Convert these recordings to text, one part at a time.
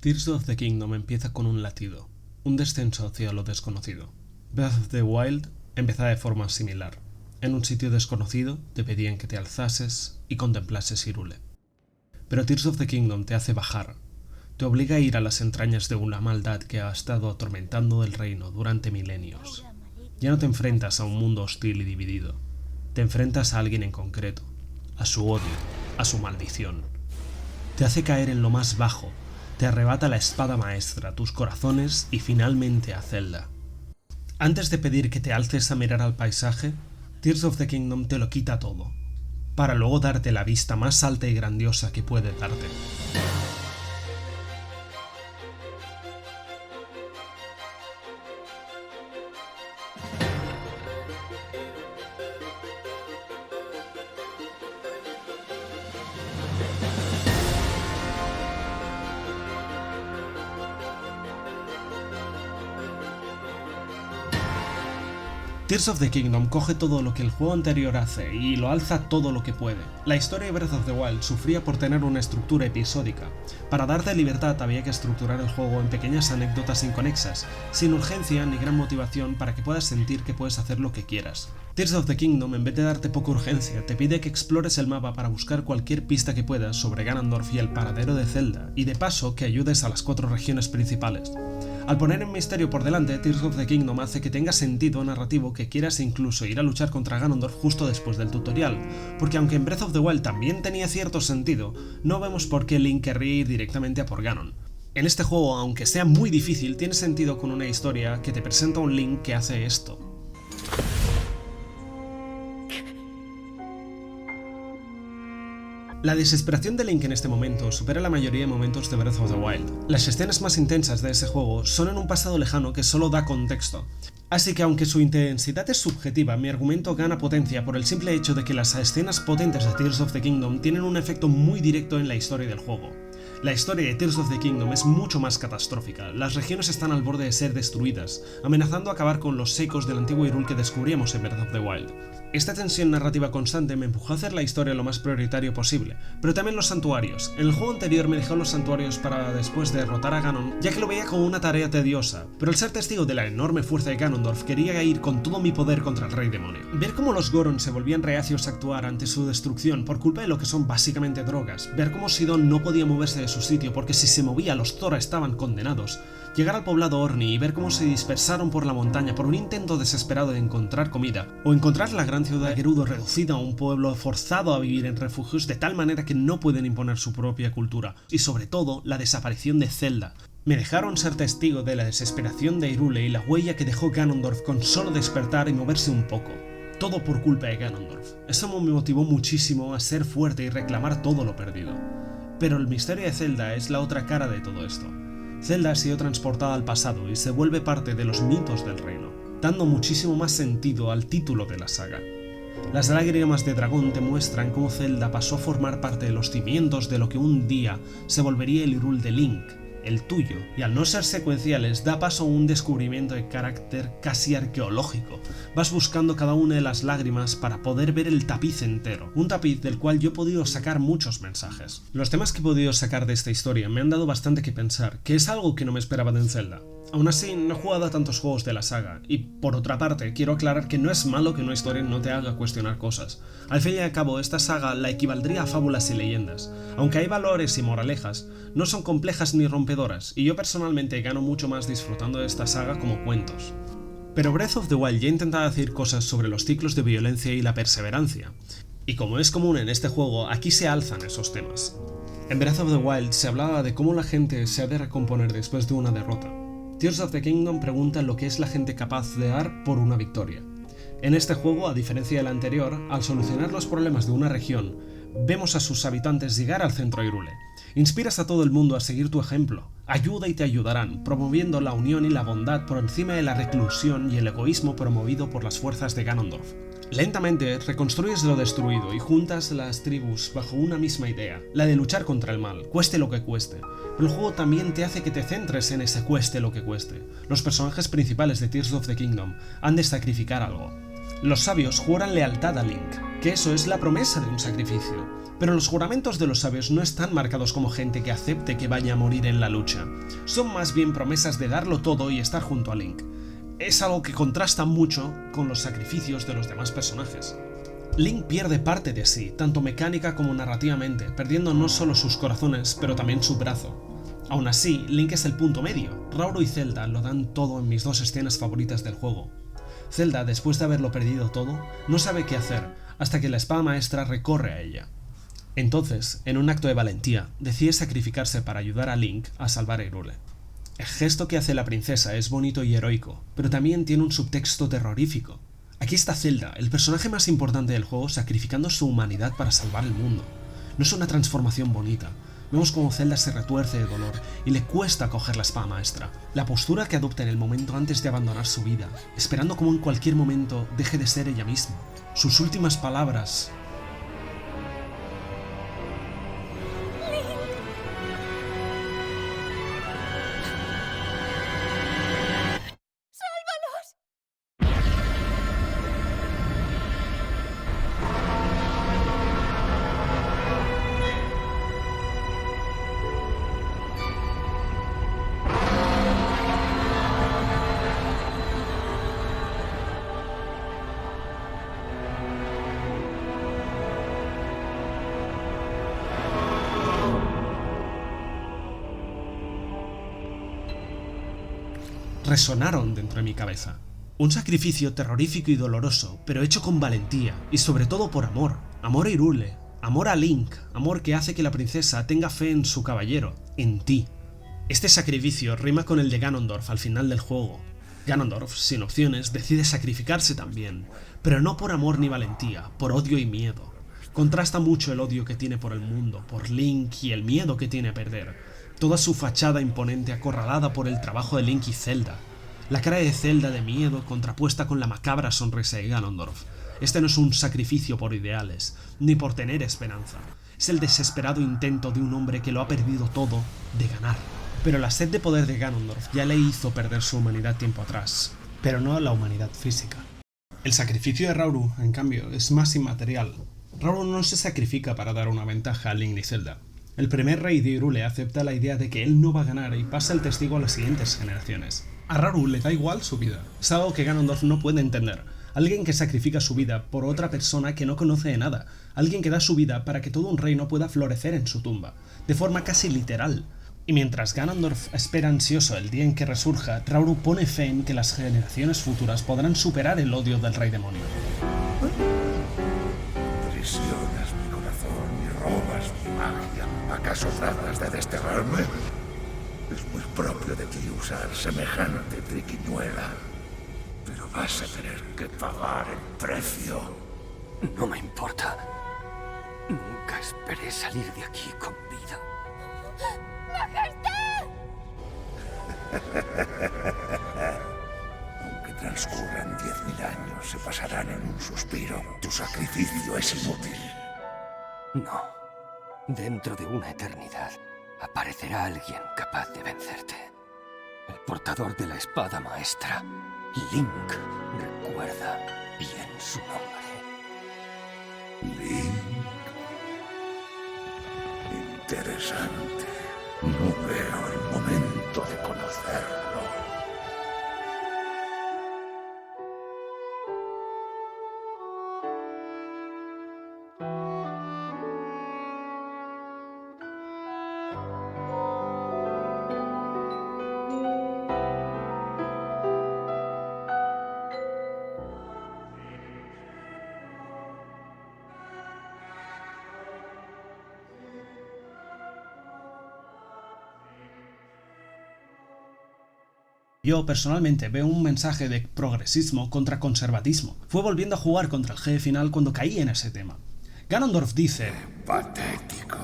Tears of the Kingdom empieza con un latido, un descenso hacia lo desconocido. Breath of the Wild empieza de forma similar. En un sitio desconocido te pedían que te alzases y contemplases Hyrule. Pero Tears of the Kingdom te hace bajar, te obliga a ir a las entrañas de una maldad que ha estado atormentando el reino durante milenios. Ya no te enfrentas a un mundo hostil y dividido, te enfrentas a alguien en concreto, a su odio, a su maldición. Te hace caer en lo más bajo, te arrebata la espada maestra, tus corazones y finalmente a Zelda. Antes de pedir que te alces a mirar al paisaje, Tears of the Kingdom te lo quita todo, para luego darte la vista más alta y grandiosa que puede darte. Tears of the Kingdom coge todo lo que el juego anterior hace y lo alza todo lo que puede. La historia de Breath of the Wild sufría por tener una estructura episódica. Para darte libertad había que estructurar el juego en pequeñas anécdotas inconexas, sin urgencia ni gran motivación para que puedas sentir que puedes hacer lo que quieras. Tears of the Kingdom, en vez de darte poca urgencia, te pide que explores el mapa para buscar cualquier pista que puedas sobre Ganondorf y el paradero de Zelda, y de paso que ayudes a las 4 regiones principales. Al poner el misterio por delante, Tears of the Kingdom hace que tenga sentido narrativo que quieras incluso ir a luchar contra Ganondorf justo después del tutorial, porque aunque en Breath of the Wild también tenía cierto sentido, no vemos por qué Link querría ir directamente a por Ganon. En este juego, aunque sea muy difícil, tiene sentido con una historia que te presenta un Link que hace esto. La desesperación de Link en este momento supera la mayoría de momentos de Breath of the Wild. Las escenas más intensas de ese juego son en un pasado lejano que solo da contexto. Así que aunque su intensidad es subjetiva, mi argumento gana potencia por el simple hecho de que las escenas potentes de Tears of the Kingdom tienen un efecto muy directo en la historia del juego. La historia de Tears of the Kingdom es mucho más catastrófica, las regiones están al borde de ser destruidas, amenazando acabar con los ecos del antiguo Hyrule que descubríamos en Breath of the Wild. Esta tensión narrativa constante me empujó a hacer la historia lo más prioritario posible, pero también los santuarios. En el juego anterior me dejó los santuarios para después de derrotar a Ganon, ya que lo veía como una tarea tediosa, pero al ser testigo de la enorme fuerza de Ganondorf quería ir con todo mi poder contra el rey demonio. Ver cómo los Goron se volvían reacios a actuar ante su destrucción por culpa de lo que son básicamente drogas, ver cómo Sidon no podía moverse de su sitio porque si se movía los Zora estaban condenados, llegar al poblado Orni y ver cómo se dispersaron por la montaña por un intento desesperado de encontrar comida, o encontrar la gran ciudad de Gerudo reducida a un pueblo forzado a vivir en refugios de tal manera que no pueden imponer su propia cultura, y sobre todo la desaparición de Zelda. Me dejaron ser testigo de la desesperación de Hyrule y la huella que dejó Ganondorf con solo despertar y moverse un poco. Todo por culpa de Ganondorf. Eso me motivó muchísimo a ser fuerte y reclamar todo lo perdido. Pero el misterio de Zelda es la otra cara de todo esto. Zelda ha sido transportada al pasado y se vuelve parte de los mitos del reino, dando muchísimo más sentido al título de la saga. Las lágrimas de dragón te muestran cómo Zelda pasó a formar parte de los cimientos de lo que un día se volvería el Hyrule de Link, el tuyo, y al no ser secuenciales da paso a un descubrimiento de carácter casi arqueológico. Vas buscando cada una de las lágrimas para poder ver el tapiz entero, un tapiz del cual yo he podido sacar muchos mensajes. Los temas que he podido sacar de esta historia me han dado bastante que pensar, que es algo que no me esperaba de Zelda. Aún así, no he jugado a tantos juegos de la saga, y por otra parte, quiero aclarar que no es malo que una historia no te haga cuestionar cosas. Al fin y al cabo, esta saga la equivaldría a fábulas y leyendas. Aunque hay valores y moralejas, no son complejas ni rompedoras, y yo personalmente gano mucho más disfrutando de esta saga como cuentos. Pero Breath of the Wild ya intentaba decir cosas sobre los ciclos de violencia y la perseverancia, y como es común en este juego, aquí se alzan esos temas. En Breath of the Wild se hablaba de cómo la gente se ha de recomponer después de una derrota. Tears of the Kingdom pregunta lo que es la gente capaz de dar por una victoria. En este juego, a diferencia del anterior, al solucionar los problemas de una región, vemos a sus habitantes llegar al centro Hyrule. Inspiras a todo el mundo a seguir tu ejemplo. Ayuda y te ayudarán, promoviendo la unión y la bondad por encima de la reclusión y el egoísmo promovido por las fuerzas de Ganondorf. Lentamente reconstruyes lo destruido y juntas las tribus bajo una misma idea, la de luchar contra el mal, cueste lo que cueste. Pero el juego también te hace que te centres en ese cueste lo que cueste. Los personajes principales de Tears of the Kingdom han de sacrificar algo. Los sabios juran lealtad a Link. que eso es la promesa de un sacrificio. Pero los juramentos de los sabios no están marcados como gente que acepte que vaya a morir en la lucha. Son más bien promesas de darlo todo y estar junto a Link. Es algo que contrasta mucho con los sacrificios de los demás personajes. Link pierde parte de sí, tanto mecánica como narrativamente, perdiendo no solo sus corazones, pero también su brazo. Aún así, Link es el punto medio. Rauru y Zelda lo dan todo en mis dos escenas favoritas del juego. Zelda, después de haberlo perdido todo, no sabe qué hacer, hasta que la espada maestra recorre a ella. Entonces, en un acto de valentía, decide sacrificarse para ayudar a Link a salvar a Hyrule. El gesto que hace la princesa es bonito y heroico, pero también tiene un subtexto terrorífico. Aquí está Zelda, el personaje más importante del juego, sacrificando su humanidad para salvar el mundo. No es una transformación bonita. Vemos cómo Zelda se retuerce de dolor y le cuesta coger la espada maestra. La postura que adopta en el momento antes de abandonar su vida, esperando como en cualquier momento deje de ser ella misma. Sus últimas palabras... resonaron dentro de mi cabeza. Un sacrificio terrorífico y doloroso, pero hecho con valentía, y sobre todo por amor. Amor a Hyrule, amor a Link, amor que hace que la princesa tenga fe en su caballero, en ti. Este sacrificio rima con el de Ganondorf al final del juego. Ganondorf, sin opciones, decide sacrificarse también, pero no por amor ni valentía, por odio y miedo. Contrasta mucho el odio que tiene por el mundo, por Link y el miedo que tiene a perder. Toda su fachada imponente acorralada por el trabajo de Link y Zelda. La cara de Zelda de miedo contrapuesta con la macabra sonrisa de Ganondorf. Este no es un sacrificio por ideales, ni por tener esperanza. Es el desesperado intento de un hombre que lo ha perdido todo de ganar. Pero la sed de poder de Ganondorf ya le hizo perder su humanidad tiempo atrás, pero no la humanidad física. El sacrificio de Rauru, en cambio, es más inmaterial. Rauru no se sacrifica para dar una ventaja a Link ni Zelda. El primer rey de Hyrule acepta la idea de que él no va a ganar y pasa el testigo a las siguientes generaciones. A Rauru le da igual su vida. Es algo que Ganondorf no puede entender. Alguien que sacrifica su vida por otra persona que no conoce de nada. Alguien que da su vida para que todo un reino pueda florecer en su tumba. De forma casi literal. Y mientras Ganondorf espera ansioso el día en que resurja, Rauru pone fe en que las generaciones futuras podrán superar el odio del rey demonio. Prisionas mi corazón y robas mi magia. ¿Acaso tratas de desterrarme? Es muy propio de ti usar semejante triquiñuela. Pero vas a tener que pagar el precio. No me importa. Nunca esperé salir de aquí con vida. ¡Majestad! Aunque transcurran 10.000 años, se pasarán en un suspiro. Tu sacrificio es inútil. No. Dentro de una eternidad aparecerá alguien capaz de vencerte. El portador de la espada maestra, Link. Recuerda bien su nombre. Link. Interesante. No veo el momento de conocerlo. Yo personalmente veo un mensaje de progresismo contra conservatismo. Fue volviendo a jugar contra el jefe final cuando caí en ese tema. Ganondorf dice... Patético.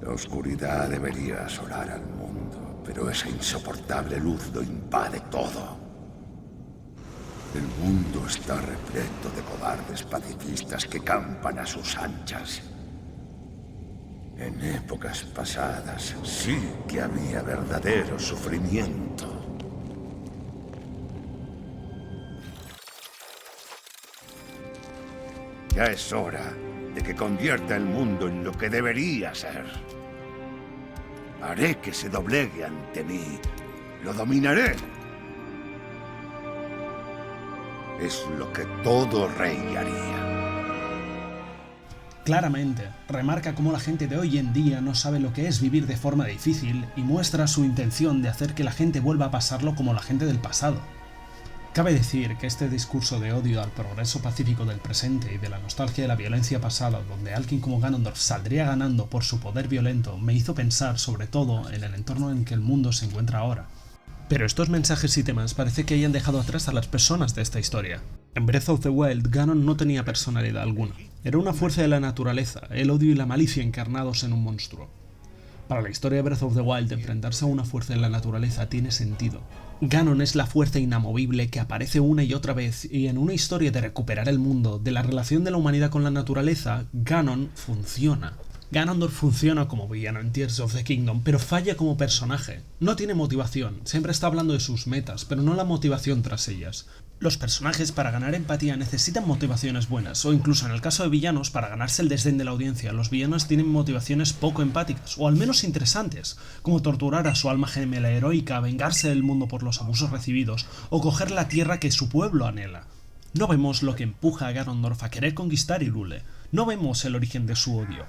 La oscuridad debería asolar al mundo, pero esa insoportable luz lo invade todo. El mundo está repleto de cobardes pacifistas que campan a sus anchas. En épocas pasadas sí que había verdadero sufrimiento. Ya es hora de que convierta el mundo en lo que debería ser. Haré que se doblegue ante mí. Lo dominaré. Es lo que todo rey haría. Claramente, remarca cómo la gente de hoy en día no sabe lo que es vivir de forma difícil y muestra su intención de hacer que la gente vuelva a pasarlo como la gente del pasado. Cabe decir que este discurso de odio al progreso pacífico del presente y de la nostalgia de la violencia pasada, donde alguien como Ganondorf saldría ganando por su poder violento, me hizo pensar sobre todo en el entorno en que el mundo se encuentra ahora. Pero estos mensajes y temas parece que hayan dejado atrás a las personas de esta historia. En Breath of the Wild, Ganon no tenía personalidad alguna. Era una fuerza de la naturaleza, el odio y la malicia encarnados en un monstruo. Para la historia de Breath of the Wild, enfrentarse a una fuerza de la naturaleza tiene sentido. Ganon es la fuerza inamovible que aparece una y otra vez, y en una historia de recuperar el mundo, de la relación de la humanidad con la naturaleza, Ganon funciona. Ganondorf funciona como villano en Tears of the Kingdom, pero falla como personaje. No tiene motivación, siempre está hablando de sus metas, pero no la motivación tras ellas. Los personajes para ganar empatía necesitan motivaciones buenas, o incluso en el caso de villanos, para ganarse el desdén de la audiencia, los villanos tienen motivaciones poco empáticas, o al menos interesantes, como torturar a su alma gemela heroica, vengarse del mundo por los abusos recibidos, o coger la tierra que su pueblo anhela. No vemos lo que empuja a Ganondorf a querer conquistar Hyrule, no vemos el origen de su odio.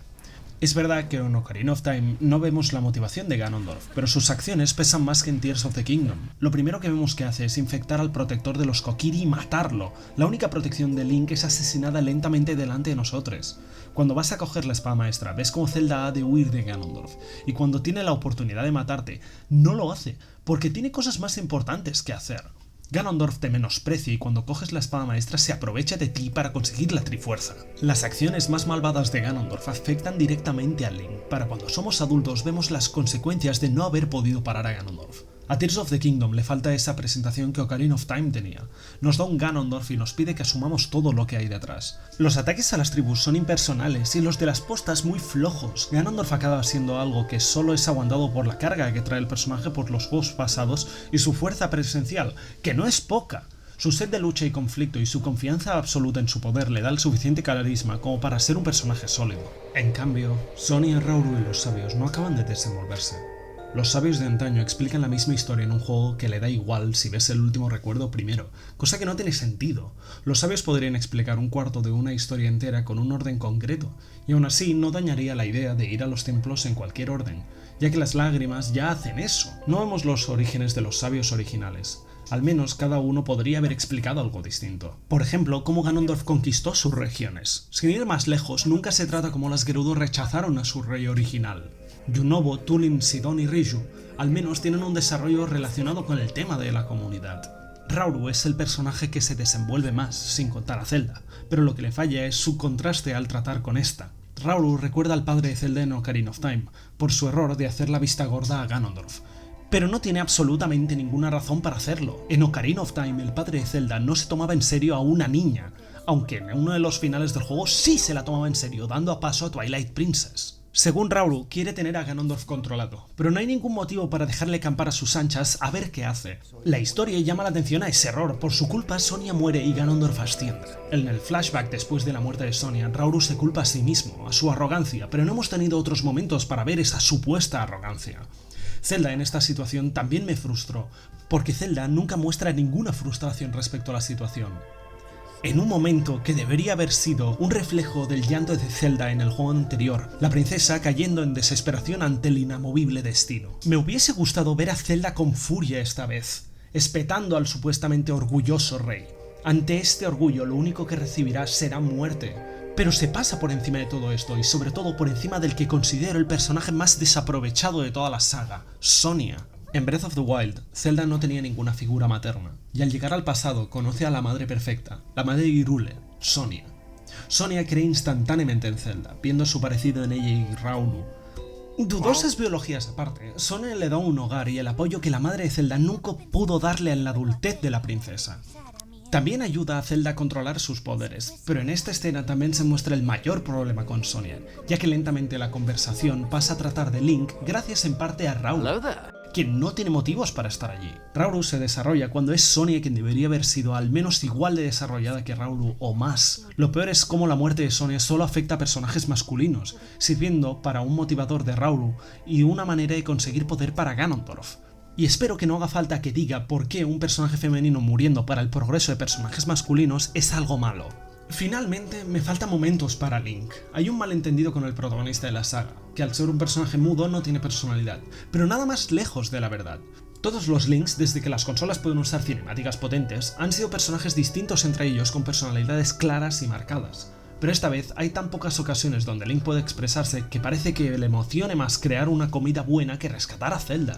Es verdad que en Ocarina of Time no vemos la motivación de Ganondorf, pero sus acciones pesan más que en Tears of the Kingdom. Lo primero que vemos que hace es infectar al protector de los Kokiri y matarlo. La única protección de Link es asesinada lentamente delante de nosotros. Cuando vas a coger la espada maestra, ves cómo Zelda ha de huir de Ganondorf, y cuando tiene la oportunidad de matarte, no lo hace, porque tiene cosas más importantes que hacer. Ganondorf te menosprecia y cuando coges la espada maestra se aprovecha de ti para conseguir la trifuerza. Las acciones más malvadas de Ganondorf afectan directamente a Link. Para cuando somos adultos vemos las consecuencias de no haber podido parar a Ganondorf. A Tears of the Kingdom le falta esa presentación que Ocarina of Time tenía. Nos da un Ganondorf y nos pide que asumamos todo lo que hay detrás. Los ataques a las tribus son impersonales y los de las postas muy flojos. Ganondorf acaba siendo algo que solo es aguantado por la carga que trae el personaje por los juegos pasados y su fuerza presencial, que no es poca. Su sed de lucha y conflicto y su confianza absoluta en su poder le da el suficiente carisma como para ser un personaje sólido. En cambio, Sonia, Rauru y los sabios no acaban de desenvolverse. Los sabios de antaño explican la misma historia en un juego que le da igual si ves el último recuerdo primero, cosa que no tiene sentido. Los sabios podrían explicar un cuarto de una historia entera con un orden concreto, y aún así no dañaría la idea de ir a los templos en cualquier orden, ya que las lágrimas ya hacen eso. No vemos los orígenes de los sabios originales. Al menos cada uno podría haber explicado algo distinto. Por ejemplo, cómo Ganondorf conquistó sus regiones. Sin ir más lejos, nunca se trata como las Gerudo rechazaron a su rey original. Yunobo, Tulin, Sidon y Riju al menos tienen un desarrollo relacionado con el tema de la comunidad. Rauru es el personaje que se desenvuelve más, sin contar a Zelda, pero lo que le falla es su contraste al tratar con esta. Rauru recuerda al padre de Zelda en Ocarina of Time, por su error de hacer la vista gorda a Ganondorf. Pero no tiene absolutamente ninguna razón para hacerlo. En Ocarina of Time el padre de Zelda no se tomaba en serio a una niña, aunque en uno de los finales del juego sí se la tomaba en serio, dando a paso a Twilight Princess. Según Rauru, quiere tener a Ganondorf controlado, pero no hay ningún motivo para dejarle campar a sus anchas a ver qué hace. La historia llama la atención a ese error, por su culpa Sonia muere y Ganondorf asciende. En el flashback después de la muerte de Sonia, Rauru se culpa a sí mismo, a su arrogancia, pero no hemos tenido otros momentos para ver esa supuesta arrogancia. Zelda en esta situación también me frustró, porque Zelda nunca muestra ninguna frustración respecto a la situación. En un momento que debería haber sido un reflejo del llanto de Zelda en el juego anterior, la princesa cayendo en desesperación ante el inamovible destino. Me hubiese gustado ver a Zelda con furia esta vez, espetando al supuestamente orgulloso rey. Ante este orgullo lo único que recibirá será muerte, pero se pasa por encima de todo esto y sobre todo por encima del que considero el personaje más desaprovechado de toda la saga, Sonia. En Breath of the Wild, Zelda no tenía ninguna figura materna, y al llegar al pasado conoce a la madre perfecta, la madre de Hyrule, Sonia. Sonia cree instantáneamente en Zelda, viendo su parecido en ella y Rauru. Dudosas biologías aparte, Sonia le da un hogar y el apoyo que la madre de Zelda nunca pudo darle en la adultez de la princesa. También ayuda a Zelda a controlar sus poderes, pero en esta escena también se muestra el mayor problema con Sonia, ya que lentamente la conversación pasa a tratar de Link gracias en parte a Rauru. que no tiene motivos para estar allí. Rauru se desarrolla cuando es Sonia quien debería haber sido al menos igual de desarrollada que Rauru o más. Lo peor es cómo la muerte de Sonia solo afecta a personajes masculinos, sirviendo para un motivador de Rauru y una manera de conseguir poder para Ganondorf. Y espero que no haga falta que diga por qué un personaje femenino muriendo para el progreso de personajes masculinos es algo malo. Finalmente, me faltan momentos para Link. Hay un malentendido con el protagonista de la saga, que al ser un personaje mudo no tiene personalidad, pero nada más lejos de la verdad. Todos los Links, desde que las consolas pueden usar cinemáticas potentes, han sido personajes distintos entre ellos con personalidades claras y marcadas. Pero esta vez hay tan pocas ocasiones donde Link puede expresarse que parece que le emocione más crear una comida buena que rescatar a Zelda.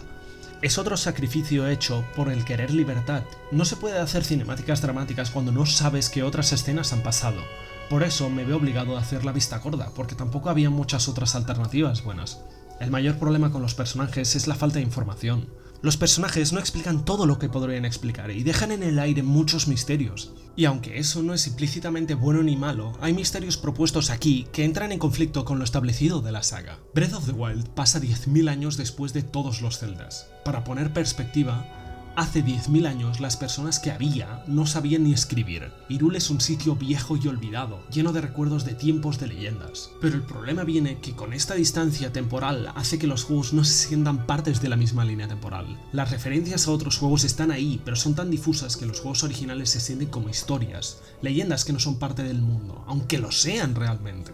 Es otro sacrificio hecho por el querer libertad. No se puede hacer cinemáticas dramáticas cuando no sabes que otras escenas han pasado. Por eso me veo obligado a hacer la vista gorda, porque tampoco había muchas otras alternativas buenas. El mayor problema con los personajes es la falta de información. Los personajes no explican todo lo que podrían explicar y dejan en el aire muchos misterios. Y aunque eso no es implícitamente bueno ni malo, hay misterios propuestos aquí que entran en conflicto con lo establecido de la saga. Breath of the Wild pasa 10.000 años después de todos los Zeldas. Para poner perspectiva, hace 10.000 años las personas que había no sabían ni escribir. Hyrule es un sitio viejo y olvidado, lleno de recuerdos de tiempos de leyendas. Pero el problema viene que con esta distancia temporal hace que los juegos no se sientan partes de la misma línea temporal. Las referencias a otros juegos están ahí, pero son tan difusas que los juegos originales se sienten como historias, leyendas que no son parte del mundo, aunque lo sean realmente.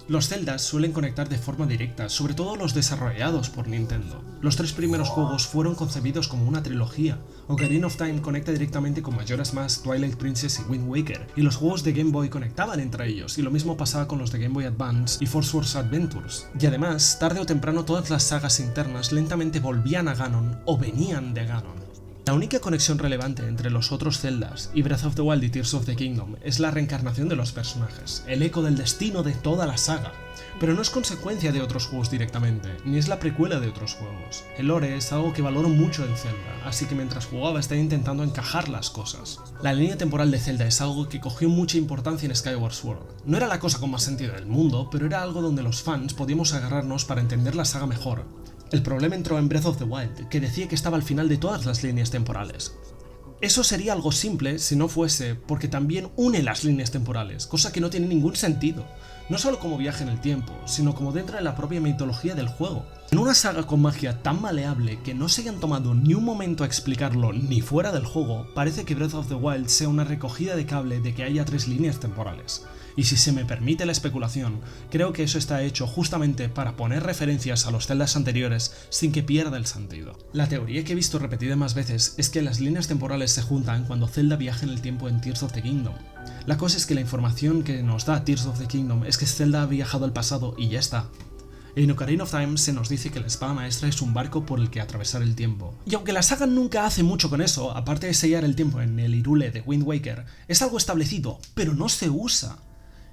Los Zeldas suelen conectar de forma directa, sobre todo los desarrollados por Nintendo. Los 3 primeros juegos fueron concebidos como una trilogía. Ocarina of Time conecta directamente con Majora's Mask, Twilight Princess y Wind Waker, y los juegos de Game Boy conectaban entre ellos, y lo mismo pasaba con los de Game Boy Advance y Force Wars Adventures. Y además, tarde o temprano todas las sagas internas lentamente volvían a Ganon o venían de Ganon. La única conexión relevante entre los otros Zeldas y Breath of the Wild y Tears of the Kingdom es la reencarnación de los personajes, el eco del destino de toda la saga. Pero no es consecuencia de otros juegos directamente, ni es la precuela de otros juegos. El lore es algo que valoro mucho en Zelda, así que mientras jugaba estaba intentando encajar las cosas. La línea temporal de Zelda es algo que cogió mucha importancia en Skyward Sword. No era la cosa con más sentido del mundo, pero era algo donde los fans podíamos agarrarnos para entender la saga mejor. El problema entró en Breath of the Wild, que decía que estaba al final de todas las líneas temporales. Eso sería algo simple si no fuese porque también une las líneas temporales, cosa que no tiene ningún sentido, no solo como viaje en el tiempo, sino como dentro de la propia mitología del juego. En una saga con magia tan maleable que no se hayan tomado ni un momento a explicarlo ni fuera del juego, parece que Breath of the Wild sea una recogida de cable de que haya 3 líneas temporales. Y si se me permite la especulación, creo que eso está hecho justamente para poner referencias a los Zeldas anteriores sin que pierda el sentido. La teoría que he visto repetida más veces es que las líneas temporales se juntan cuando Zelda viaja en el tiempo en Tears of the Kingdom. La cosa es que la información que nos da Tears of the Kingdom es que Zelda ha viajado al pasado y ya está. En Ocarina of Time se nos dice que la espada maestra es un barco por el que atravesar el tiempo. Y aunque la saga nunca hace mucho con eso, aparte de sellar el tiempo en el Hyrule de Wind Waker, es algo establecido, pero no se usa.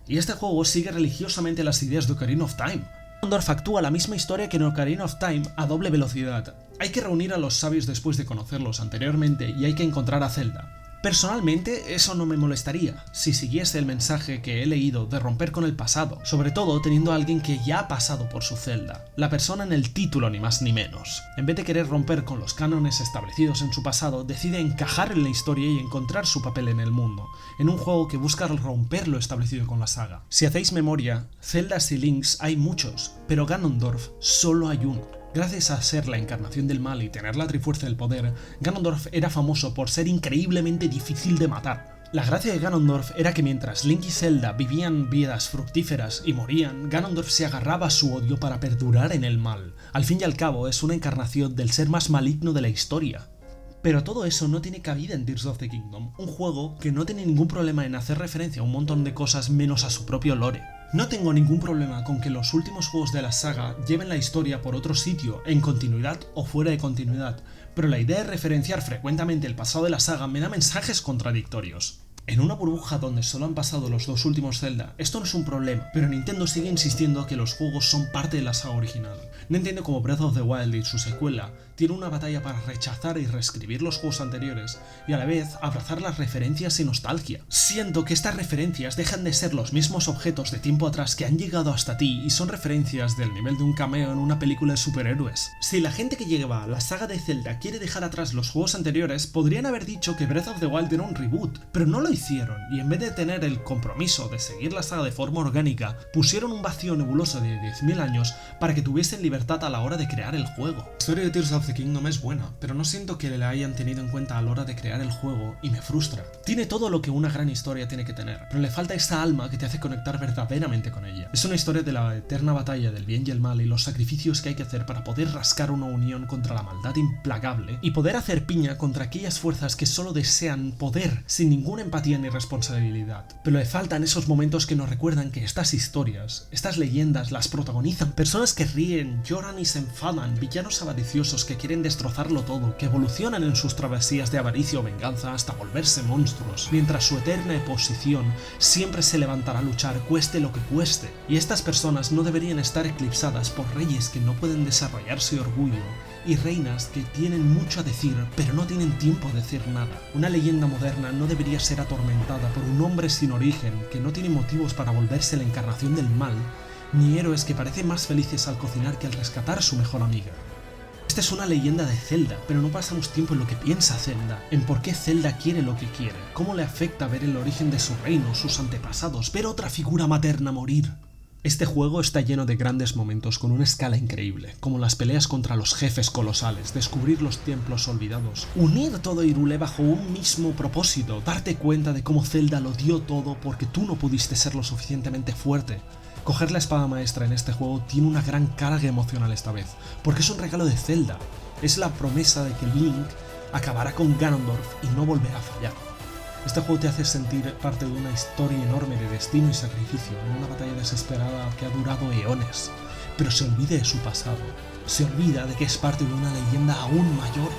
Y este juego sigue religiosamente las ideas de Ocarina of Time. Ganondorf actúa la misma historia que en Ocarina of Time a doble velocidad. Hay que reunir a los sabios después de conocerlos anteriormente y hay que encontrar a Zelda. Personalmente, eso no me molestaría, si siguiese el mensaje que he leído de romper con el pasado, sobre todo teniendo a alguien que ya ha pasado por su Zelda, la persona en el título ni más ni menos. En vez de querer romper con los cánones establecidos en su pasado, decide encajar en la historia y encontrar su papel en el mundo, en un juego que busca romper lo establecido con la saga. Si hacéis memoria, Zeldas y Links hay muchos, pero Ganondorf solo hay uno. Gracias a ser la encarnación del mal y tener la trifuerza del poder, Ganondorf era famoso por ser increíblemente difícil de matar. La gracia de Ganondorf era que mientras Link y Zelda vivían vidas fructíferas y morían, Ganondorf se agarraba a su odio para perdurar en el mal. Al fin y al cabo, es una encarnación del ser más maligno de la historia. Pero todo eso no tiene cabida en Tears of the Kingdom, un juego que no tiene ningún problema en hacer referencia a un montón de cosas menos a su propio lore. No tengo ningún problema con que los últimos juegos de la saga lleven la historia por otro sitio, en continuidad o fuera de continuidad, pero la idea de referenciar frecuentemente el pasado de la saga me da mensajes contradictorios. En una burbuja donde solo han pasado los 2 últimos Zelda, esto no es un problema, pero Nintendo sigue insistiendo que los juegos son parte de la saga original. No entiendo cómo Breath of the Wild y su secuela tiene una batalla para rechazar y reescribir los juegos anteriores y a la vez abrazar las referencias y nostalgia. Siento que estas referencias dejan de ser los mismos objetos de tiempo atrás que han llegado hasta ti y son referencias del nivel de un cameo en una película de superhéroes. Si la gente que lleva la saga de Zelda quiere dejar atrás los juegos anteriores, podrían haber dicho que Breath of the Wild era un reboot, pero no lo hicieron y en vez de tener el compromiso de seguir la saga de forma orgánica, pusieron un vacío nebuloso de 10.000 años para que tuviesen libertad a la hora de crear el juego. La historia de Tears of the Kingdom es buena, pero no siento que la hayan tenido en cuenta a la hora de crear el juego y me frustra. Tiene todo lo que una gran historia tiene que tener, pero le falta esa alma que te hace conectar verdaderamente con ella. Es una historia de la eterna batalla del bien y el mal y los sacrificios que hay que hacer para poder rascar una unión contra la maldad implacable y poder hacer piña contra aquellas fuerzas que solo desean poder sin ninguna empatía ni responsabilidad. Pero le faltan esos momentos que nos recuerdan que estas historias, estas leyendas las protagonizan personas que ríen, lloran y se enfadan, villanos avariciosos que quieren destrozarlo todo, que evolucionan en sus travesías de avaricia o venganza hasta volverse monstruos, mientras su eterna oposición siempre se levantará a luchar cueste lo que cueste. Y estas personas no deberían estar eclipsadas por reyes que no pueden desarrollarse orgullo y reinas que tienen mucho a decir pero no tienen tiempo de decir nada. Una leyenda moderna no debería ser atormentada por un hombre sin origen que no tiene motivos para volverse la encarnación del mal, ni héroes que parecen más felices al cocinar que al rescatar a su mejor amiga. Esta es una leyenda de Zelda, pero no pasamos tiempo en lo que piensa Zelda, en por qué Zelda quiere lo que quiere, cómo le afecta ver el origen de su reino, sus antepasados, ver otra figura materna morir. Este juego está lleno de grandes momentos con una escala increíble, como las peleas contra los jefes colosales, descubrir los templos olvidados, unir todo Hyrule bajo un mismo propósito, darte cuenta de cómo Zelda lo dio todo porque tú no pudiste ser lo suficientemente fuerte. Coger la espada maestra en este juego tiene una gran carga emocional esta vez, porque es un regalo de Zelda, es la promesa de que Link acabará con Ganondorf y no volverá a fallar. Este juego te hace sentir parte de una historia enorme de destino y sacrificio, en una batalla desesperada que ha durado eones, pero se olvida de su pasado, se olvida de que es parte de una leyenda aún mayor.